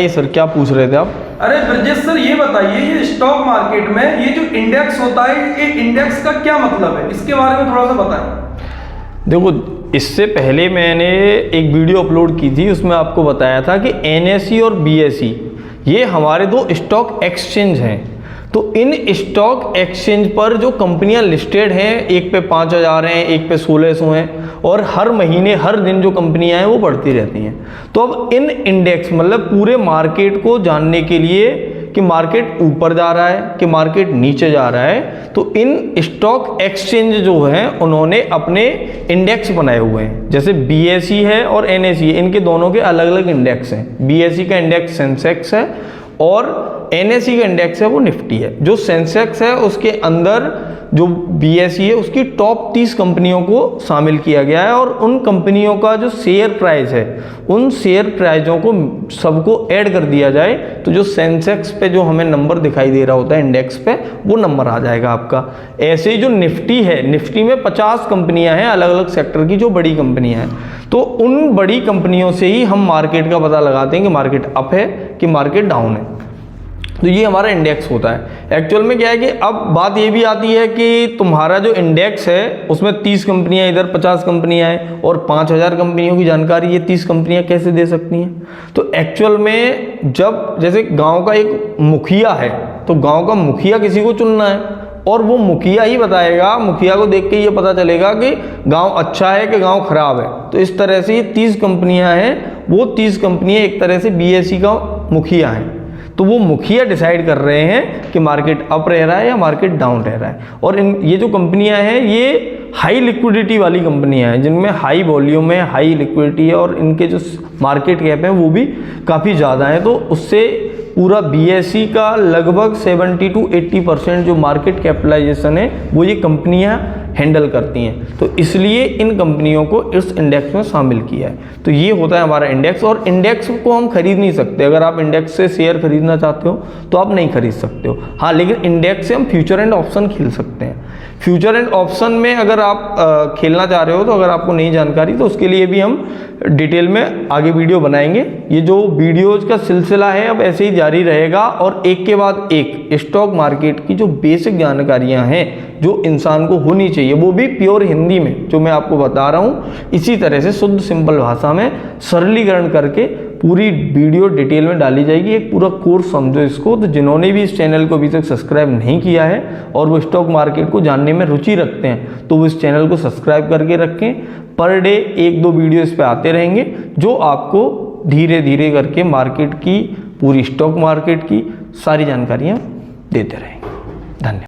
Sir क्या पूछ रहे थे आप? अरे ब्रजेश सर, ये बताइए, ये स्टॉक मार्केट में ये जो इंडेक्स होता है, ये इंडेक्स का क्या मतलब है, इसके बारे में थोड़ा सा बताएं। देखो, इससे पहले मैंने एक वीडियो अपलोड की थी, उसमें आपको बताया था कि एनएसई और बीएसई ये हमारे दो स्टॉक एक्सचेंज हैं। तो इन स्टॉक एक्सचेंज पर जो कंपनियां लिस्टेड हैं, एक पे 5000 हैं, एक पे 1600 हैं, और हर महीने हर दिन जो कंपनियां हैं वो बढ़ती रहती हैं। तो अब इन इंडेक्स मतलब पूरे मार्केट को जानने के लिए कि मार्केट ऊपर जा रहा है कि मार्केट नीचे जा रहा है, तो इन स्टॉक एक्सचेंज जो हैं उन्होंने अपने इंडेक्स बनाए हुए हैं। जैसे बीएसई है और एनएसई, इनके दोनों के अलग अलग इंडेक्स हैं। बीएसई का इंडेक्स सेंसेक्स है और एनएसई का इंडेक्स है वो निफ्टी है। जो सेंसेक्स है उसके अंदर जो बीएसई है उसकी टॉप 30 कंपनियों को शामिल किया गया है, और उन कंपनियों का जो शेयर प्राइस है उन शेयर प्राइजों को सबको ऐड कर दिया जाए तो जो सेंसेक्स पे जो हमें नंबर दिखाई दे रहा होता है इंडेक्स पे, वो नंबर आ जाएगा आपका। ऐसे ही जो निफ्टी है, निफ्टी में 50 कंपनियां हैं अलग अलग सेक्टर की जो बड़ी कंपनियां हैं, तो उन बड़ी कंपनियों से ही हम मार्केट का पता लगाते हैं कि मार्केट अप है कि मार्केट डाउन है। तो ये हमारा इंडेक्स होता है। एक्चुअल में क्या है कि अब बात ये भी आती है कि तुम्हारा जो इंडेक्स है उसमें 30 कंपनियां, इधर 50 कंपनियां हैं और 5000 कंपनियों की जानकारी ये 30 कंपनियां कैसे दे सकती हैं? तो एक्चुअल में जब जैसे गांव का एक मुखिया है, तो गांव का मुखिया किसी को चुनना है और वो मुखिया ही बताएगा, मुखिया को देख के ये पता चलेगा कि गांव अच्छा है कि गांव खराब है। तो इस तरह से ये 30 कंपनियां हैं, वो 30 कंपनियां एक तरह से बीएसई का मुखिया हैं। तो वो मुखिया डिसाइड कर रहे हैं कि मार्केट अप रह रहा है या मार्केट डाउन रह रहा है। और ये जो कंपनियां हैं ये हाई लिक्विडिटी वाली कंपनियां हैं, जिनमें हाई वॉल्यूम है, हाई लिक्विडिटी है, और इनके जो मार्केट कैप है वो भी काफ़ी ज़्यादा है। तो उससे पूरा बीएसई का लगभग 70 to 80% जो मार्केट कैपिटलाइजेशन है वो ये कंपनियां हैंडल करती हैं। तो इसलिए इन कंपनियों को इस इंडेक्स में शामिल किया है। तो ये होता है हमारा इंडेक्स, और इंडेक्स को हम खरीद नहीं सकते। अगर आप इंडेक्स से शेयर खरीदना चाहते हो तो आप नहीं खरीद सकते हो। हाँ, लेकिन इंडेक्स से हम फ्यूचर एंड ऑप्शन खेल सकते हैं। फ्यूचर एंड ऑप्शन में अगर आप खेलना चाह रहे हो, तो अगर आपको नहीं जानकारी, तो उसके लिए भी हम डिटेल में आगे वीडियो बनाएंगे। ये जो वीडियोज का सिलसिला है अब ऐसे ही जारी रहेगा, और एक के बाद एक स्टॉक मार्केट की जो बेसिक जानकारियां हैं जो इंसान को होनी चाहिए, वो भी प्योर हिंदी में जो मैं आपको बता रहा हूँ, इसी तरह से शुद्ध सिंपल भाषा में सरलीकरण करके पूरी वीडियो डिटेल में डाली जाएगी। एक पूरा कोर्स समझो इसको। तो जिन्होंने भी इस चैनल को अभी तक सब्सक्राइब नहीं किया है और वो स्टॉक मार्केट को जानने में रुचि रखते हैं, तो वो इस चैनल को सब्सक्राइब करके रखें। पर डे 1-2 वीडियो इस पर आते रहेंगे जो आपको धीरे धीरे करके मार्केट की, पूरी स्टॉक मार्केट की सारी जानकारियाँ देते रहेंगे। धन्यवाद।